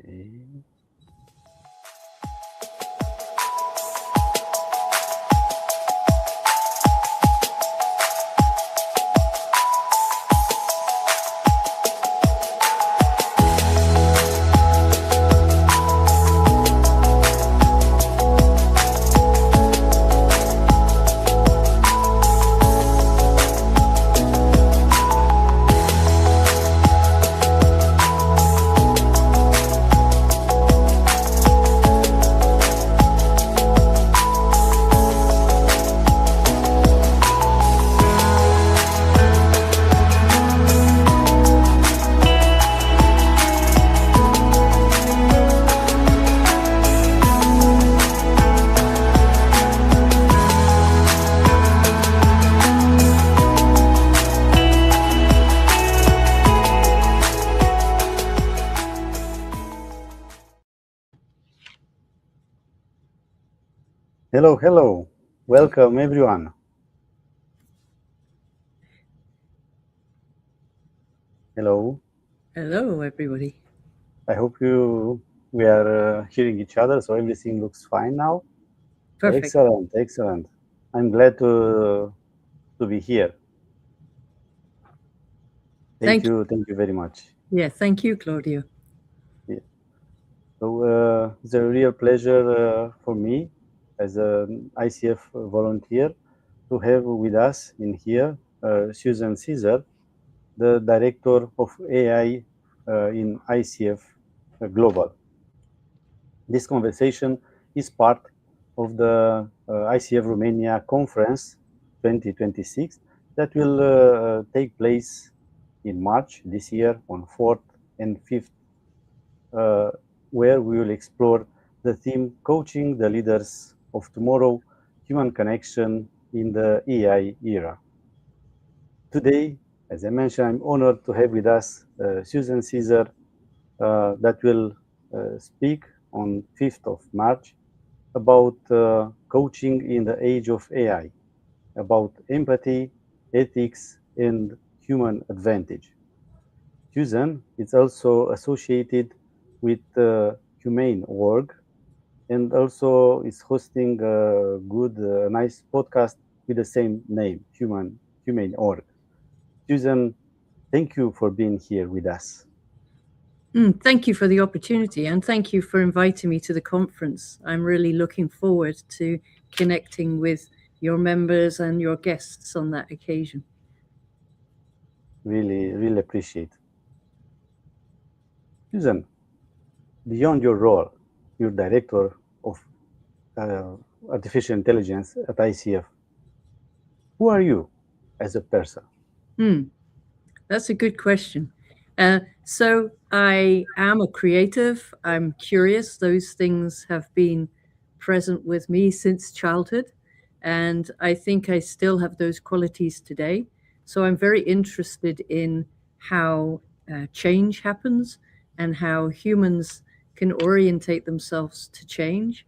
Okay. Hello, hello. Welcome, everyone. Hello. Hello, everybody. I hope we are hearing each other, so everything looks fine now. Perfect. Excellent, excellent. I'm glad to be here. Thank you very much. Yeah, thank you, Claudio. Yeah. So it's a real pleasure for me as an ICF volunteer to have with us in here Susan Caesar, the director of AI in ICF Global. This conversation is part of the ICF Romania Conference 2026 that will take place in March this year on 4th and 5th, where we will explore the theme Coaching the Leaders of Tomorrow, Human Connection in the AI Era. Today, as I mentioned, I'm honored to have with us Susan Caesar that will speak on 5th of March about coaching in the age of AI, about empathy, ethics, and human advantage. Susan is also associated with Humane Org and also is hosting a good, nice podcast with the same name, Humane Org. Susan, thank you for being here with us. Thank you for the opportunity, and thank you for inviting me to the conference. I'm really looking forward to connecting with your members and your guests on that occasion. Really, really appreciate. Susan, beyond your role, you're director of artificial intelligence at ICF. Who are you as a person? That's a good question. So I am a creative. I'm curious. Those things have been present with me since childhood, and I think I still have those qualities today. So I'm very interested in how change happens and how humans can orientate themselves to change.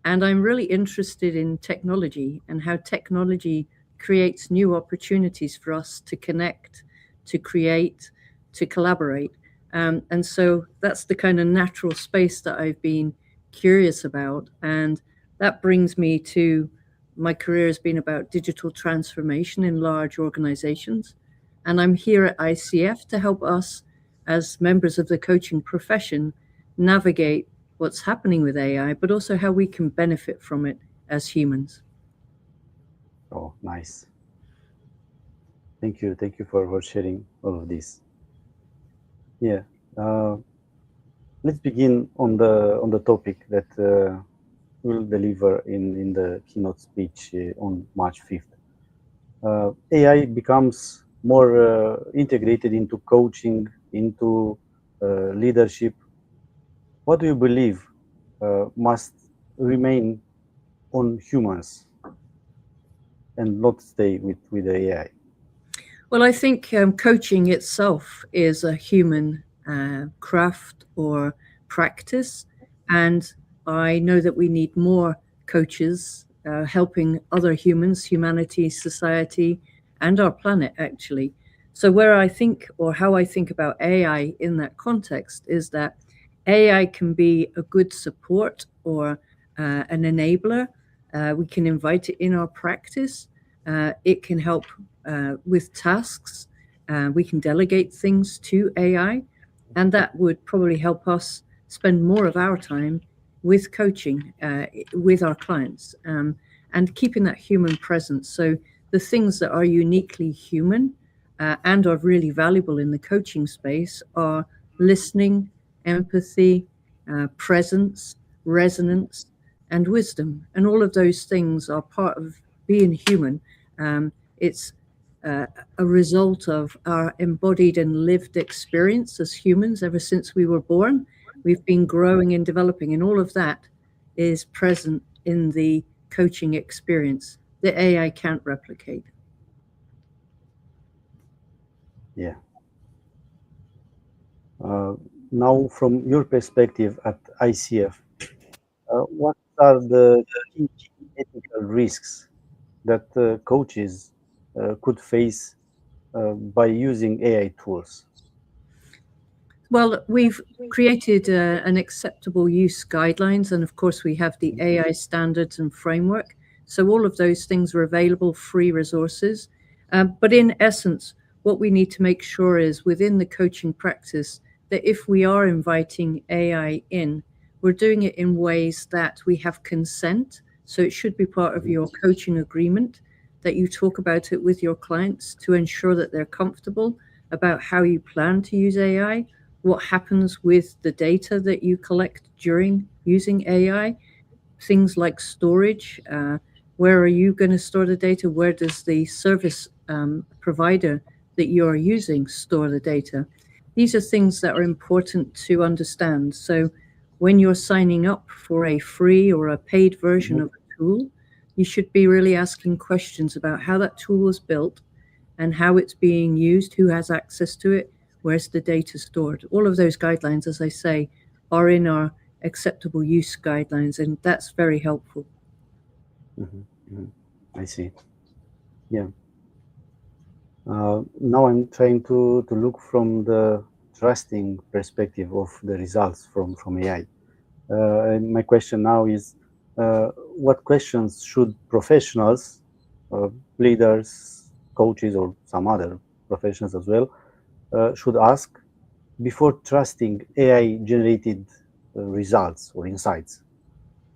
And I'm really interested in technology and how technology creates new opportunities for us to connect, to create, to collaborate. And so that's the kind of natural space that I've been curious about. And that brings me to my career has been about digital transformation in large organizations. And I'm here at ICF to help us, as members of the coaching profession, navigate what's happening with AI, but also how we can benefit from it as humans. Oh, nice. Thank you. Thank you for sharing all of this. Yeah. Let's begin on the topic that we'll deliver in the keynote speech on March 5th. AI becomes more integrated into coaching, into leadership. What do you believe must remain on humans and not stay with AI? Well, I think coaching itself is a human craft or practice. And I know that we need more coaches helping other humans, humanity, society, and our planet, actually. So, where I think, or how I think about AI in that context, is that AI can be a good support or an enabler. We can invite it in our practice. It can help with tasks. We can delegate things to AI, and that would probably help us spend more of our time with coaching with our clients, and keeping that human presence. So the things that are uniquely human and are really valuable in the coaching space are listening, empathy, presence, resonance, and wisdom. And all of those things are part of being human. It's a result of our embodied and lived experience as humans ever since we were born. We've been growing and developing, and all of that is present in the coaching experience that AI can't replicate. Yeah. Now, from your perspective at ICF, what are the key ethical risks that coaches could face by using AI tools? Well, we've created an acceptable use guidelines, and of course, we have the AI standards and framework. So all of those things are available, free resources. But in essence, what we need to make sure is within the coaching practice that if we are inviting AI in, we're doing it in ways that we have consent. So it should be part of your coaching agreement that you talk about it with your clients to ensure that they're comfortable about how you plan to use AI, what happens with the data that you collect during using AI, things like storage. Where are you going to store the data? Where does the service provider that you're using store the data? These are things that are important to understand. So when you're signing up for a free or a paid version of a tool, you should be really asking questions about how that tool was built and how it's being used, who has access to it, where's the data stored. All of those guidelines, as I say, are in our acceptable use guidelines, and that's very helpful. I see. Yeah. Now I'm trying to look from the trusting perspective of the results from AI. And my question now is, what questions should professionals, leaders, coaches, or some other professionals as well, should ask before trusting AI-generated results or insights?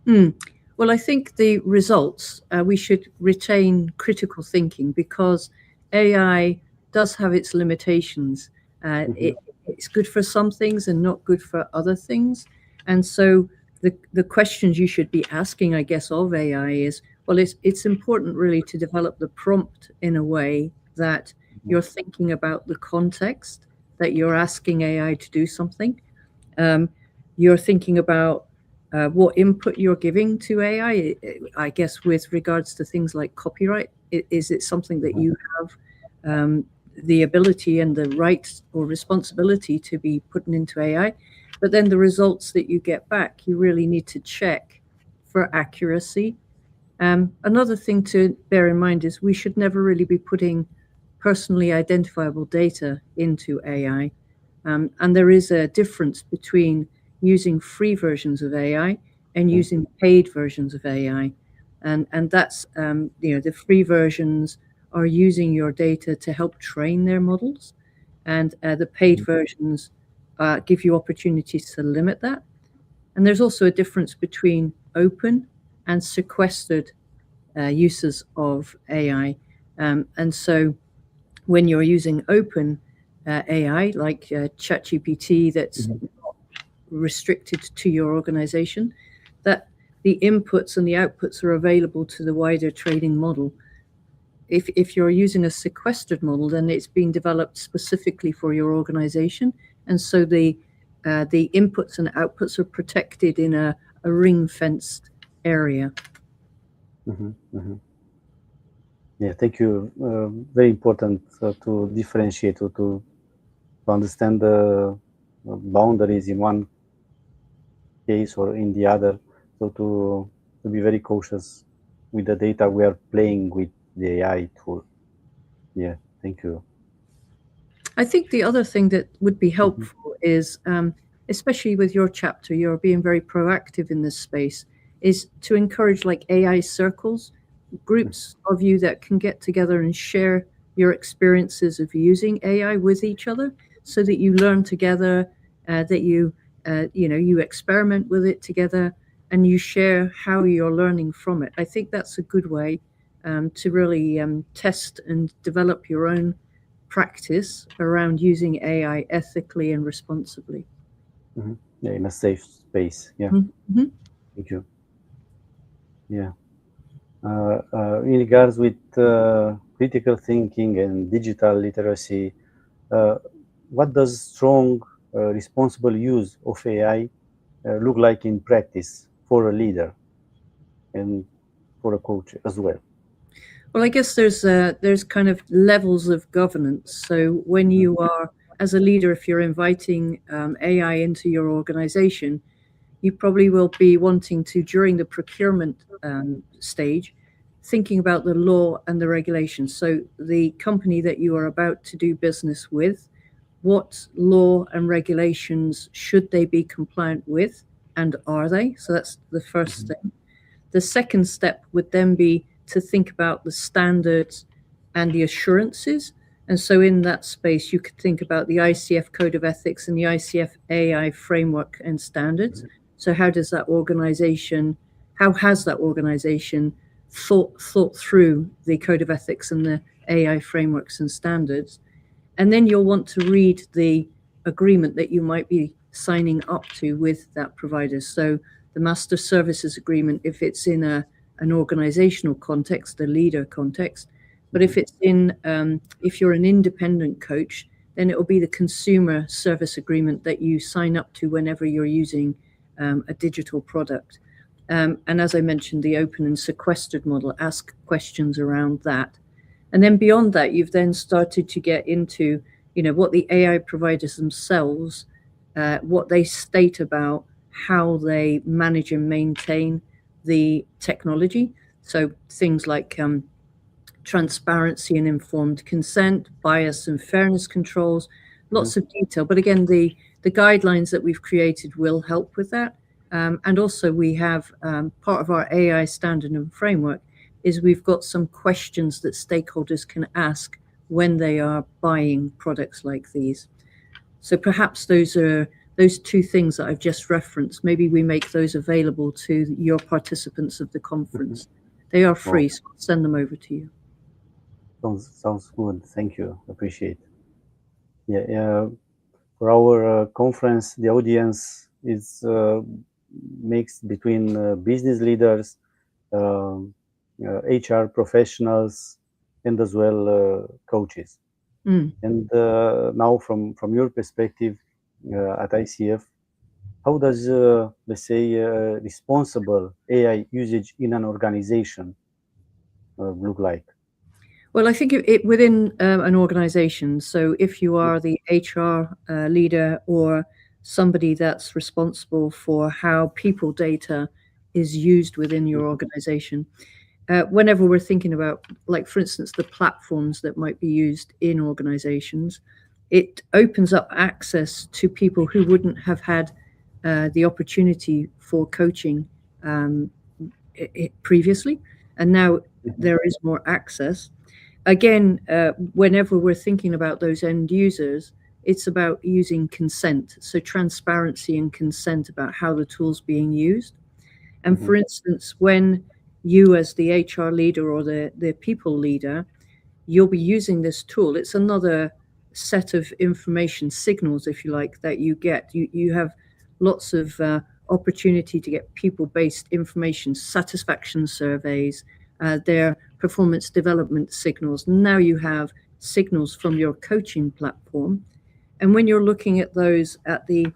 Well, I think the results, we should retain critical thinking because AI does have its limitations. It's good for some things and not good for other things. And so the questions you should be asking, I guess, of AI is, well, it's important really to develop the prompt in a way that you're thinking about the context that you're asking AI to do something. You're thinking about what input you're giving to AI. I guess with regards to things like copyright, is it something that you have the ability and the right or responsibility to be putting into AI? But then the results that you get back, you really need to check for accuracy. Another thing to bear in mind is we should never really be putting personally identifiable data into AI. And there is a difference between using free versions of AI and using paid versions of AI. And that's, the free versions are using your data to help train their models. And the paid versions give you opportunities to limit that. And there's also a difference between open and sequestered uses of AI. And so when you're using open AI, like ChatGPT, that's not restricted to your organization, that the inputs and the outputs are available to the wider training model. If you're using a sequestered model, then it's been developed specifically for your organization. And so the inputs and outputs are protected in a ring-fenced area. Yeah, thank you. Very important to differentiate or to understand the boundaries in one case or in the other. So to be very cautious with the data we are playing with the AI tool. Yeah, thank you. I think the other thing that would be helpful is especially with your chapter, you're being very proactive in this space, is to encourage like AI circles, groups of you that can get together and share your experiences of using AI with each other, so that you learn together, that you experiment with it together, and you share how you're learning from it. I think that's a good way to really test and develop your own practice around using AI ethically and responsibly. Yeah, in a safe space. Yeah, Mm-hmm. thank you. Yeah. In regards with critical thinking and digital literacy, uh, what does strong, responsible use of AI look like in practice for a leader and for a coach as well? Well, I guess there's kind of levels of governance. So when Mhm, you are, as a leader, if you're inviting AI into your organization, you probably will be wanting to, during the procurement stage, thinking about the law and the regulations. So the company that you are about to do business with, what law and regulations should they be compliant with, and are they? So that's the first mhm, thing. The second step would then be to think about the standards and the assurances. And so in that space, you could think about the ICF Code of Ethics and the ICF AI framework and standards. mhm, So how has that organization thought through the Code of Ethics and the AI frameworks and standards? And then you'll want to read the agreement that you might be signing up to with that provider. So the master services agreement, if it's in an organizational context, a leader context. But mhm, if you're an independent coach, then it will be the consumer service agreement that you sign up to whenever you're using a digital product. And as I mentioned, the open and sequestered model, ask questions around that. And then beyond that, you've then started to get into, what the AI providers themselves, what they state about how they manage and maintain the technology. So things like transparency and informed consent, bias and fairness controls, mhm, lots of detail. But again, the guidelines that we've created will help with that. And also, we have part of our AI standard and framework is we've got some questions that stakeholders can ask when they are buying products like these. So perhaps those two things that I've just referenced. Maybe we make those available to your participants of the mhm. conference. They are Oh, free, so I'll send them over to you. sounds good. Thank you. Appreciate. Yeah, yeah. For our conference, the audience is mixed between business leaders, um, HR professionals, and as well coaches. Mm. And now, from your perspective at ICF, how does, let's say, responsible AI usage in an organization look like? Well, I think it within an organization. So if you are the HR leader or somebody that's responsible for how people data is used within your organization, whenever we're thinking about, like, for instance, the platforms that might be used in organizations, it opens up access to people who wouldn't have had the opportunity for coaching um, previously. And now Mhm, there is more access. Again, whenever we're thinking about those end users, it's about using consent. So transparency and consent about how the tool's being used. And mhm, for instance, when you as the HR leader or the people leader, you'll be using this tool, it's another set of information signals, if you like, that you get. You have lots of opportunity to get people-based information, satisfaction surveys, their performance development signals. Now you have signals from your coaching platform. And when you're looking at those at the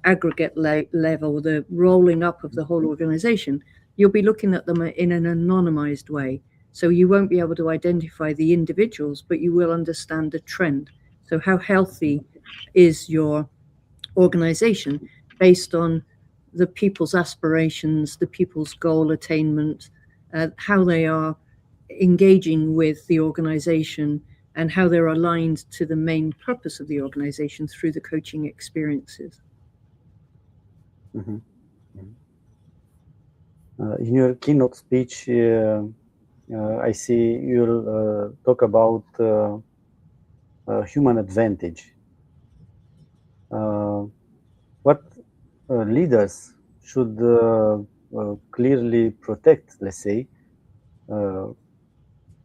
aggregate level, the rolling up of the whole organization, you'll be looking at them in an anonymized way. So you won't be able to identify the individuals, but you will understand the trend. So how healthy is your organization based on the people's aspirations, the people's goal attainment, how they are engaging with the organization, and how they're aligned to the main purpose of the organization through the coaching experiences. Mhm. In your keynote speech, I see you'll talk about human advantage. What leaders should clearly protect, let's say,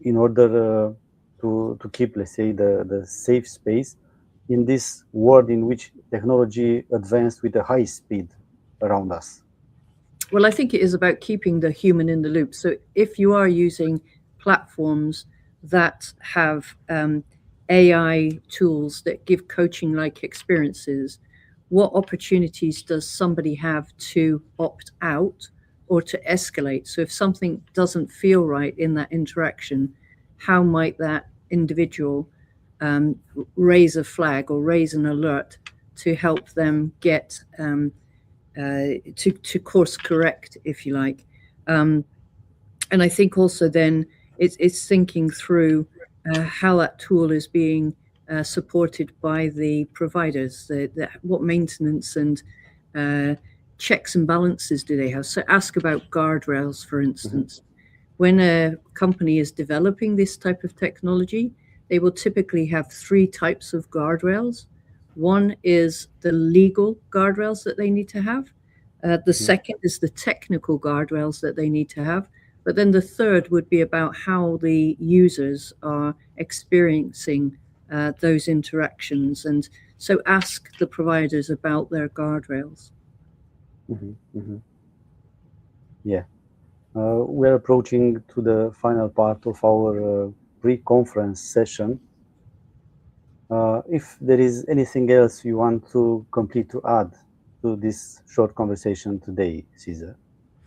in order to keep, let's say, the safe space in this world in which technology advanced with a high speed around us? Well, I think it is about keeping the human in the loop. So if you are using platforms that have AI tools that give coaching like experiences, what opportunities does somebody have to opt out or to escalate? So if something doesn't feel right in that interaction, how might that individual raise a flag or raise an alert to help them get to course correct, if you like. And I think also then it's thinking through how that tool is being supported by the providers, what maintenance and checks and balances do they have. So ask about guardrails, for instance. When a company is developing this type of technology, they will typically have three types of guardrails. One is the legal guardrails that they need to have. The second is the technical guardrails that they need to have. But then the third would be about how the users are experiencing those interactions. And so ask the providers about their guardrails. Yeah. We're approaching to the final part of our pre-conference session. If there is anything else you want to complete to add to this short conversation today, Caesar?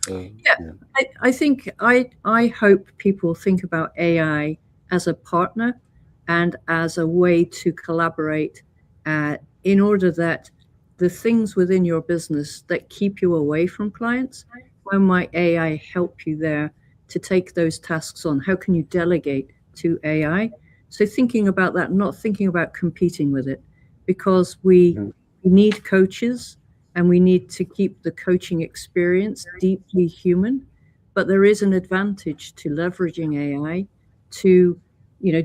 Yeah, I think I hope people think about AI as a partner and as a way to collaborate in order that the things within your business that keep you away from clients, how might AI help you there to take those tasks on? How can you delegate to AI? So thinking about that, not thinking about competing with it, because we need coaches and we need to keep the coaching experience deeply human. But there is an advantage to leveraging AI to,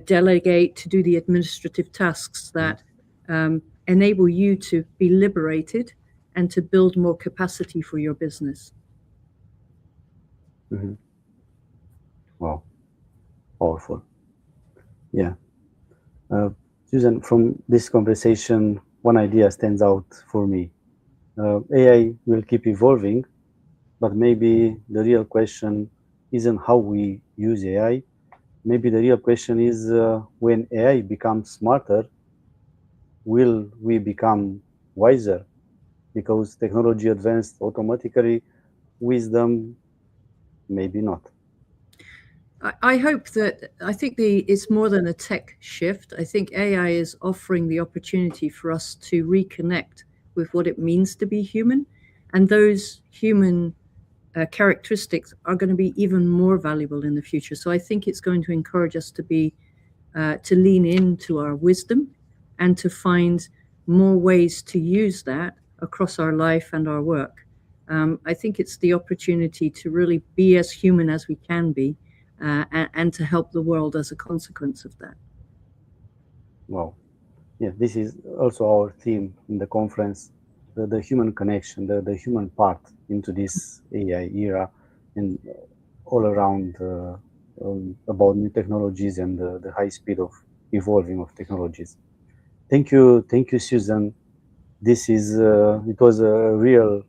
delegate, to do the administrative tasks that enable you to be liberated and to build more capacity for your business. Wow, powerful. Yeah. Susan, from this conversation, one idea stands out for me. AI will keep evolving, but maybe the real question isn't how we use AI. Maybe the real question is when AI becomes smarter, will we become wiser? Because technology advanced automatically, wisdom, maybe not. I hope that I think it's more than a tech shift. I think AI is offering the opportunity for us to reconnect with what it means to be human, and those human characteristics are going to be even more valuable in the future. So I think it's going to encourage us to lean into our wisdom and to find more ways to use that across our life and our work. I think it's the opportunity to really be as human as we can be, and to help the world as a consequence of that. Wow. Yeah, this is also our theme in the conference, the human connection, the human part into this AI era and all around about new technologies and the high speed of evolving of technologies. Thank you, Susan. It was a real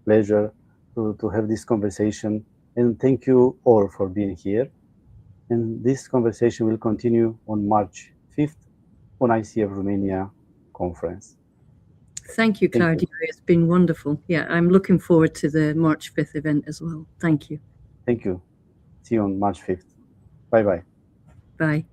pleasure to have this conversation, and thank you all for being here. And this conversation will continue on March 5th on ICF Romania Conference. Thank you, Claudio. It's been wonderful. Yeah, I'm looking forward to the March 5th event as well. Thank you. Thank you. See you on March 5th. Bye-bye. Bye.